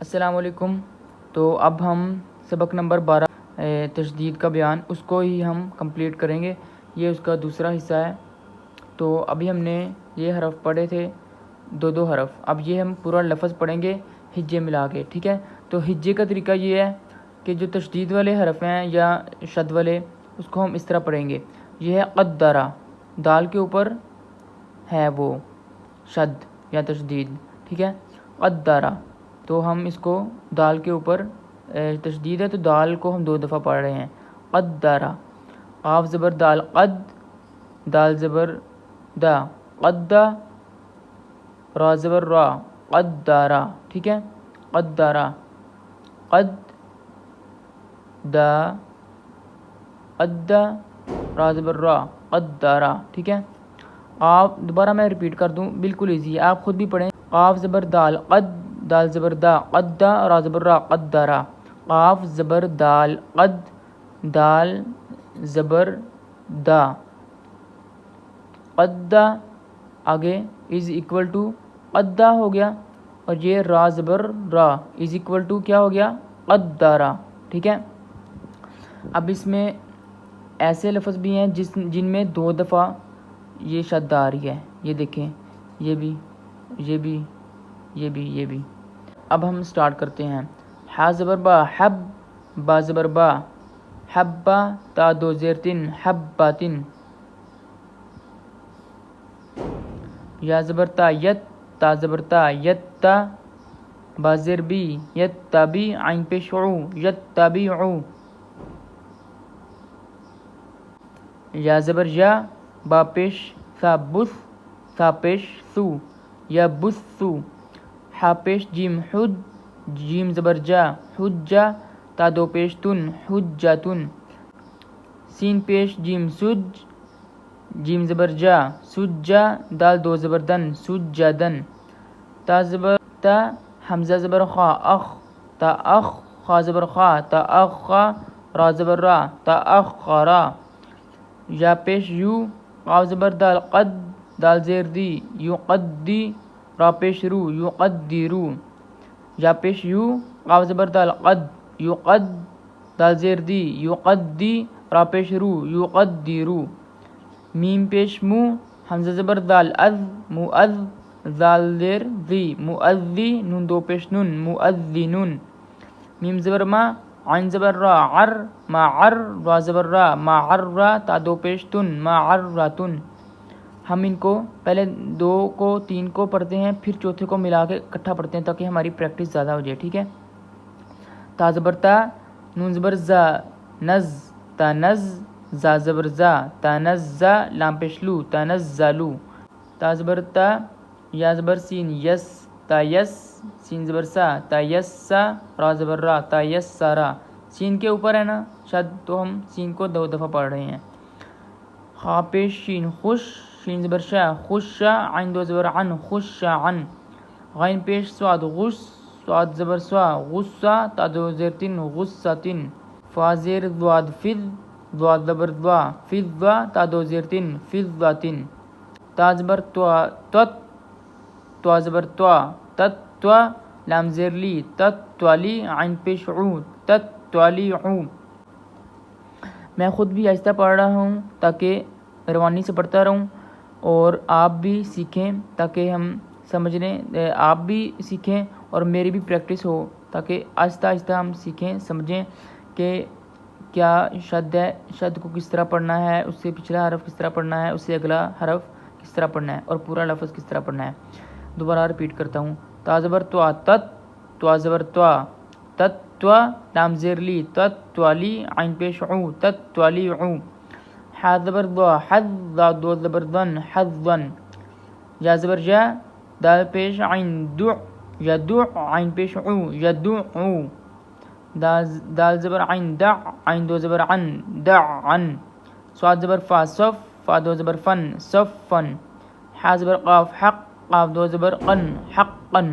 السلام علیکم۔ تو اب ہم سبق نمبر 12 تشدید کا بیان اس کو ہی ہم کمپلیٹ کریں گے، یہ اس کا دوسرا حصہ ہے۔ تو ابھی ہم نے یہ حرف پڑھے تھے، دو حرف، اب یہ ہم پورا لفظ پڑھیں گے ہجے ملا کے، ٹھیک ہے۔ تو ہجے کا طریقہ یہ ہے کہ جو تشدید والے حرف ہیں یا شد والے، اس کو ہم اس طرح پڑھیں گے۔ یہ ہے قدرہ، دال کے اوپر ہے وہ شد یا تشدید، ٹھیک ہے، قدرہ۔ تو ہم اس کو دال کے اوپر تشدید ہے تو دال کو ہم 2 دفعہ پڑھ رہے ہیں، قدرہ۔ قاف زبر دال قد، دال زبر دا قدا، را زبر را قدارا، ٹھیک ہے، قدارا، قد دا قدا، را زبر را قدارا، ٹھیک ہے۔ آپ دوبارہ میں ریپیٹ کر دوں، بالکل ایزی ہے، آپ خود بھی پڑھیں۔ قاف زبر دال قد، دال زبر دا قدا، را زبر را قدارا، قاف زبر دال قد، دال زبر دا قدا، آگے از ایکول ٹو قدا ہو گیا، اور یہ را زبر را از ایکول ٹو کیا ہو گیا، قدارا، ٹھیک ہے۔ اب اس میں ایسے لفظ بھی ہیں جن میں 2 دفعہ یہ شد آ رہی ہے، یہ دیکھیں، یہ بھی، یہ بھی، یہ بھی، یہ بھی۔ اب ہم سٹارٹ کرتے ہیں۔ حا زبر با حب، با زبر با حبا، تا 2 زیر 3 حباتن، یا زبر تا یت، تا زبر تا یتا، با زیر بی یتابی، عین پیش عو یتابعو، یا زبر یا، با پیش سا بس، سا پیش سو یا بسو، حا پیش جیم حد، جیم زبر جا حجا، تا 2 پیش تن حجاتن، سین پیش جیم سج، جیم زبر جا سجا، دال 2 زبر دن سجادن، تا زبر تا، حمزہ زبر خا اخ، تا اخ، خا زبر خا تا اخا، را زبر را تا اخرا، یا پیش یو، قاف زبر دال قد، دال زیر دی یقدی، را پیش رو یقدیرو، یا پیش یو، قاف زبر دال قد یقد، دال زیر دی یقدی، را پیش رو یقدیرو، میم پیش مو، حمزہ زبر دال از مؤذ، دال زیر ذی مؤذی، نون 2 پیش نون مؤذنون، میم زبر ما، عین زبر را عر ما عر، را زبر را ما عر، تا 2 پیش تن ما عراتن۔ ہم ان کو پہلے 2 کو 3 کو پڑھتے ہیں، پھر چوتھے کو ملا کے اکٹھا پڑھتے ہیں تاکہ ہماری پریکٹس زیادہ ہو جائے، ٹھیک ہے۔ تا زبر تا، نون زبر زا نز، تا نز، زا زبر زا تنزا، لام پیش لو تنزلو، تا زبر تا، یا زبر سین یس، تا یس، سین زبر سا تا یسا، را زبر را تا یسارا، سین کے اوپر ہے نا شد تو ہم سین کو 2 دفعہ پڑھ رہے ہیں۔ خا پیش شین خوش، شین زبر شا خوشا، عین 2 زبر عن خوشا عن، غین پیش سواد غس، سواد زبر سوا غصہ، تا 2 زیر 3 غصاتن، فا زیر ضواد فض، ضواد زبر ضوا فضا، تا 2 زیر 3 فضاتن، تا زبر توا تت، توا زبر توا تتوا، لام زیر لی تتوالی، عین پیش عو تتوالیعو۔ میں خود بھی آہستہ پڑھ رہا ہوں تاکہ روانی سے پڑھتا رہوں اور آپ بھی سیکھیں، تاکہ ہم سمجھ لیں، آپ بھی سیکھیں اور میری بھی پریکٹس ہو، تاکہ آہستہ آہستہ ہم سیکھیں، سمجھیں کہ کیا شد ہے، شد کو کس طرح پڑھنا ہے، اس سے پچھلا حرف کس طرح پڑھنا ہے، اس سے اگلا حرف کس طرح پڑھنا ہے، اور پورا لفظ کس طرح پڑھنا ہے۔ دوبارہ ریپیٹ کرتا ہوں۔ تا زبر توا تت، توا زبر توا تتوا، لام زیر لی تتوالی، عین پیش عو تتوالیعو، حا زبر ضا حظ، ضا 2 زبر ضن حظن، یا زبر جا، دال پیش عین دع، یدع، عین پیش عو یدعو، دال زبر عین دع، عین 2 زبر عن دعن، صاد زبر فا صف، فا 2 زبر فن صفن، حا زبر قاف حق، قاف 2 زبر قن حقن،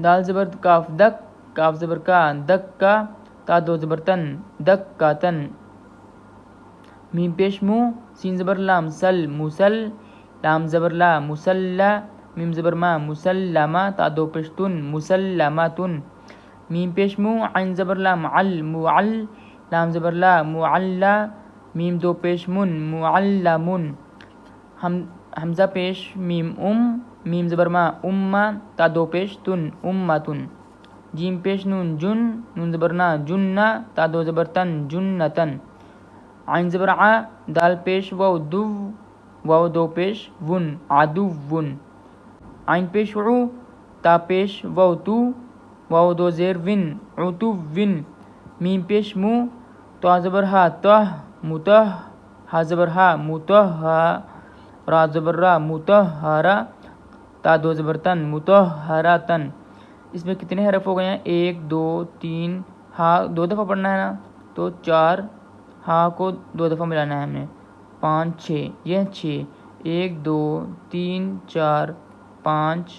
دال زبر کاف دک، کاف زبر کا دکا، تا 2 زبر تن دکاتن، میم پیش مو، سین زبر لام سل مسل، لام زبر لا مسلہ، میم زبر ما مسلمہ تا دو پیش تن مسلماتن میم پیش مو عین زبر لا معل معل لام زبر لا معلا میم دو پیش من معلمن حمزہ پیش میم میم زبر ما امہ تا دو پیش تن امتن جیم پیش نون جن نون زبر نا جنہ تا دو زبر تن جنتن عین زبر ع دال پیش واو دو واو دو پیش ون عدون عین پیش عو تا پیش واو تو واو دو زیر ون عتون میم پیش مو تو زبر ہا تہ متہ ہا زبر ہا متہا را زبر را متہرا تا دو زبر تن متہراتن. اس میں کتنے حرف ہو گئے ہیں؟ 1 2 3 ہا 2 دفعہ پڑھنا ہے نا تو 4 ہا کو 2 دفعہ ملانا ہے ہم نے 5 6 یہ 6 1 2 3 4 5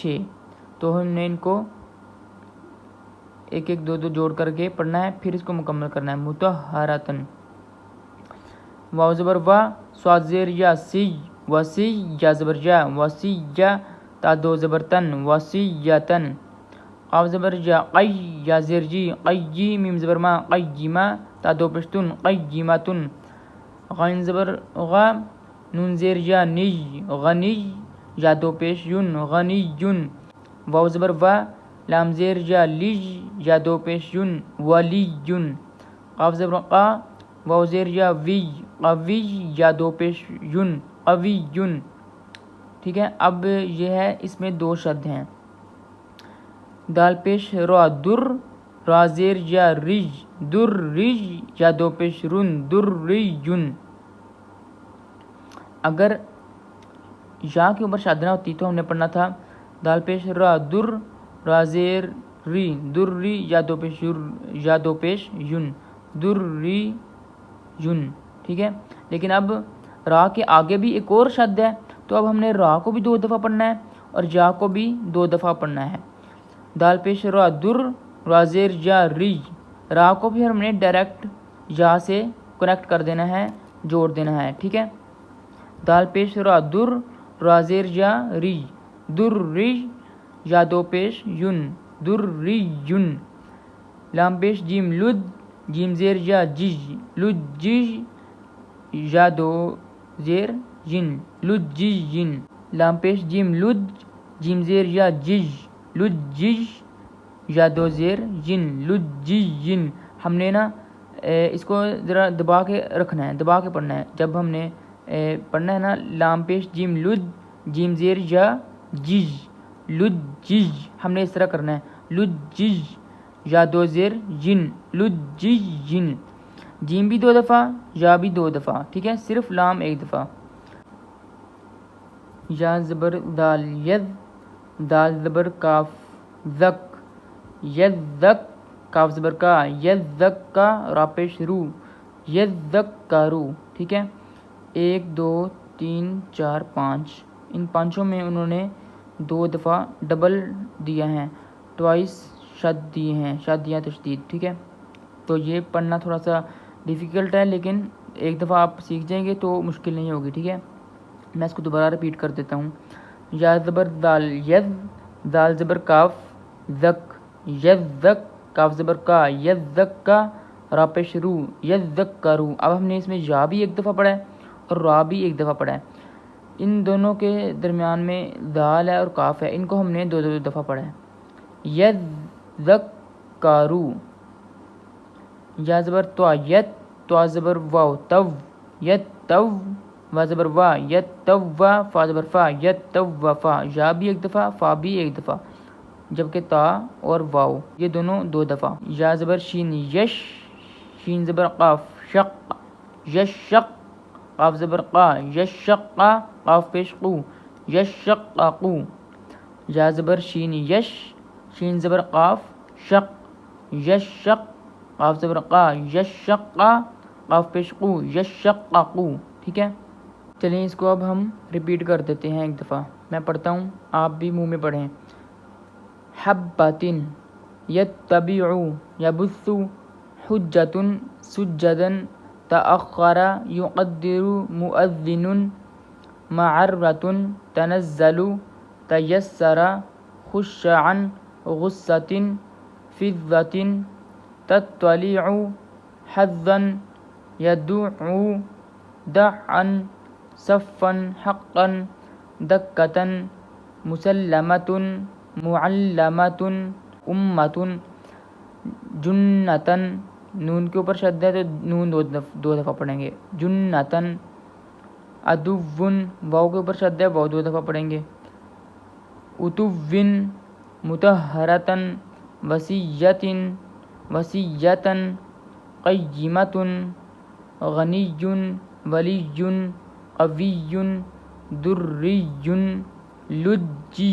6 تو ہم نے ان کو 1 1 2 2 جوڑ کر کے پڑھنا ہے پھر اس کو مکمل کرنا ہے متہراتن. واو زبر وا صاد زیر یا سی وسی یا زبر یا وسی یا تا دو زبر تن وسیتن قاف زبر یا قی یا زیر جی قی میم زبر ما قیما تا دو پشتن قیمتن غین زبر غا نون زیر یا نی غنی یا دو پیش یون غنی واو زبر وا لام زیر یا لی یا دو پیش یون ولی قاف زبر قا واو زیر یا وی قوی یا دو پیش یون قوی ٹھیک ہے. اب یہ ہے اس میں 2 شد ہیں. دال پیش را در را زیر یا رج در رج یا دو پیش رن در ریجن. اگر یا کے اوپر شاد نہ ہوتی تو ہم نے پڑھنا تھا دال پیش را در را زیر ری در ری یا دو پیش یون در ری یون ٹھیک ہے. لیکن اب را کے آگے بھی ایک اور شد ہے تو اب ہم نے را کو بھی 2 دفعہ پڑھنا ہے اور جا کو بھی 2 دفعہ پڑھنا ہے. دال پیش را در را زیر یا ری را کو بھی ہم نے ڈائریکٹ یا سے کنیکٹ کر دینا ہے جوڑ دینا ہے ٹھیک ہے. دال پیش را در را زیر یا ری در ری یا دو پیش یون در ری یون. لام پیش جیم لد جیم زیر یا جج لد جج یا دو زیر جن لد جن. لام پیش جیم لد جیم زیر یا جج لد جج یا دو زیر جن لد جن. ہم نے نا اس کو ذرا دبا کے رکھنا ہے دبا کے پڑھنا ہے. جب ہم نے پڑھنا ہے نا لام پیش جیم لد جیم زیر یا جج لد جج ہم نے اس طرح کرنا ہے لد جج یا دو زیر جن لد جن. جیم بھی 2 دفعہ یا بھی 2 دفعہ ٹھیک ہے. صرف لام 1 دفعہ. یا زبر دال ید دال زبر کاف زک ید زک کاف زبر کا ید زک کا را پیش رو ید زک کا رو ٹھیک ہے. 1 2 3 4 5 ان 5 میں انہوں نے 2 دفعہ ڈبل دیا ہیں ٹوائس شد دیے ہیں شد یا تشدید ٹھیک ہے. تو یہ پڑھنا تھوڑا سا ڈیفیکلٹ ہے لیکن ایک دفعہ آپ سیکھ جائیں گے تو مشکل نہیں ہوگی ٹھیک ہے. میں اس کو دوبارہ ریپیٹ کر دیتا ہوں. یا زبر دال ید دال زبر کاف زک ید زک کاف زبر کا ید زک کا را پیش رو ید زک کا رو. اب ہم نے اس میں یا بھی 1 دفعہ پڑھا ہے اور را بھی 1 دفعہ پڑھا ہے. ان دونوں کے درمیان میں دال ہے اور کاف ہے ان کو ہم نے 2 دفعہ پڑھا ہے. ید زک کا رو. یا زبر تو یت تو زبر واو تو یت تو وا زبر وا یت تو وا فا زبر فا یت تو وا فا. یا بھی 1 دفعہ فا بھی 1 دفعہ جبکہ تا اور واو یہ دونوں 2 دفعہ. یا زبر شین یش شین زبر قاف شق یش شق قاف زبر قا یش شق قاف پیش قو یش شق قو. یا زبر شین یش شین زبر قاف شق یش شق قاف زبر قا یش شق قاف پیش قو یش شق قو ٹھیک ہے. چلیں اس کو اب ہم ریپیٹ کر دیتے ہیں 1 دفعہ. میں پڑھتا ہوں آپ بھی منہ میں پڑھیں. حبۃ یتبع یبث حجۃ سجدا تأخر یقدر مؤذن معرۃ تنزل تیسر خش عن غصة فضة تطلع حظا يدعو دعا صفا حقا دكة مسلمة معلمة امة جنتن، نون کے اوپر شد ہے تو نون دو دفعہ پڑھیں گے، جنتن، عدوٌ، واو کے اوپر شد ہے، واو 2 دفعہ پڑھیں گے، عتوٌ مطہرۃ وصیۃ وصیۃ قیمۃ غنی ولی قوی دری لجی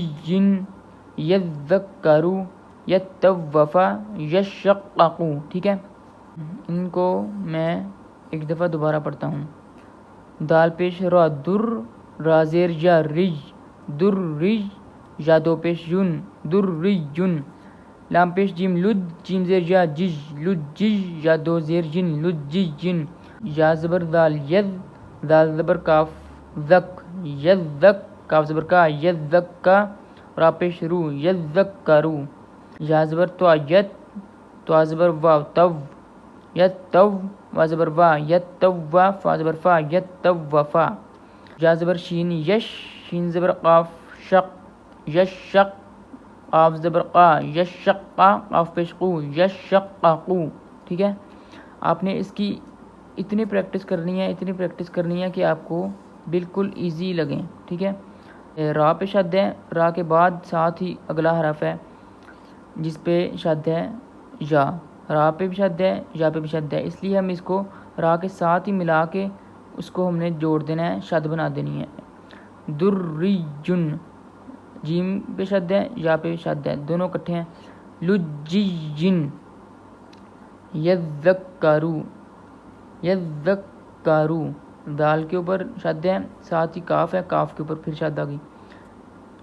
یذکر یتوف یشقق. ٹھیک ہے، ان کو میں ایک دفعہ دوبارہ پڑھتا ہوں. دال پیش را در، را زیر یا رج، در رج، یا 2 پیش یون، در ریجن. لام پیش جیم لج، جیم زیر یا جج، لجج، یا 2 زیر جن، لججن. یا زبر دال ید، دال زبر کاف زک، یزک، کاف زبر کا، یزک کا، را پیش رو، یزکرو. یا زبر تو یت، تو زبر واو تو، یت تو، وا زبر وا، یت تو وا، فا زبر فا، یت تو وفا. یا زبر شین یش، شین زبر قاف شق، یشق، قاف زبر قا، یشقا، قاف پیش قو، یشققو. ٹھیک ہے، آپ نے اس کی اتنی پریکٹس کرنی ہے کہ آپ کو بالکل ایزی لگیں. ٹھیک ہے، را پہ شد ہے، را کے بعد ساتھ ہی اگلا حرف ہے جس پہ شد ہے یا، را پہ بھی شد ہے، یا پہ بھی شد ہے، اس لیے ہم اس کو را کے ساتھ ہی ملا کے اس کو ہم نے جوڑ دینا ہے، شد بنا دینی ہے. دریجن، جیم پہ شد ہے، یا پہ شد ہے، دونوں اکٹھے ہیں. لجیجن، یذکرو، یذکرو، دال کے اوپر شد ہے، ساتھ ہی کاف ہے، کاف کے اوپر پھر شد آ گئی.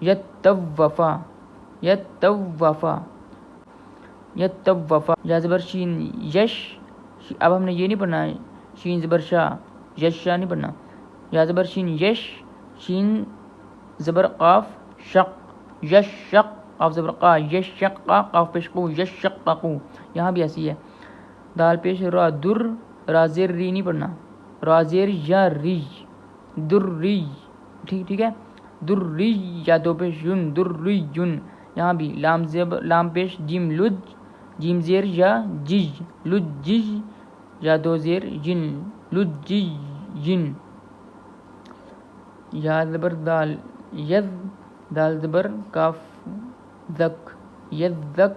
یتوفا، یتوفا، یتوفا. یا زبر شین یش، اب ہم نے یہ نہیں پڑھنا ہے شین زبر شاہ، یش شاہ نہیں پڑھنا. یا زبر شین یش، شین زبر قاف شق، یشق، قاف زبر قا، یشقا، قاف پیش قو، یشققو. یہاں بھی ایسی ہے. دال پیش را در، را زیر ری نہیں پڑھنا، را زیر یا ری، در ری. ٹھیک ہے، در ری، یا 2 پیش یون، در ری یون. یہاں بھی لام پیش جیم لج، جیم زیر یا جج، لجج، یا 2 زیر جن، لجی جن. یا زبر دال ید، دال زبر کاف زک، یزک،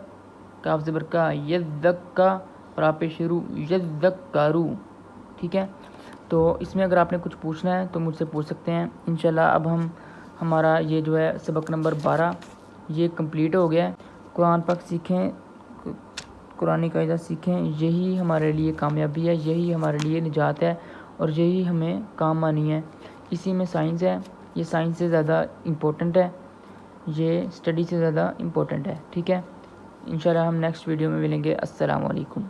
کاف زبر کا، یزک کا، را پہ شروع، یزکارو. ٹھیک ہے، تو اس میں اگر آپ نے کچھ پوچھنا ہے تو مجھ سے پوچھ سکتے ہیں. انشاءاللہ اب ہمارا یہ جو ہے سبق نمبر 12 یہ کمپلیٹ ہو گیا ہے. قرآن پاک سیکھیں، قرآنی قاعدہ سیکھیں، یہی ہمارے لیے کامیابی ہے، یہی ہمارے لیے نجات ہے، اور یہی ہمیں کام آنی ہے. اسی میں سائنس ہے، یہ سائنس سے زیادہ امپورٹنٹ ہے، یہ اسٹڈی سے زیادہ امپورٹنٹ ہے. ٹھیک ہے، انشاءاللہ ہم نیکسٹ ویڈیو میں ملیں گے. السلام علیکم.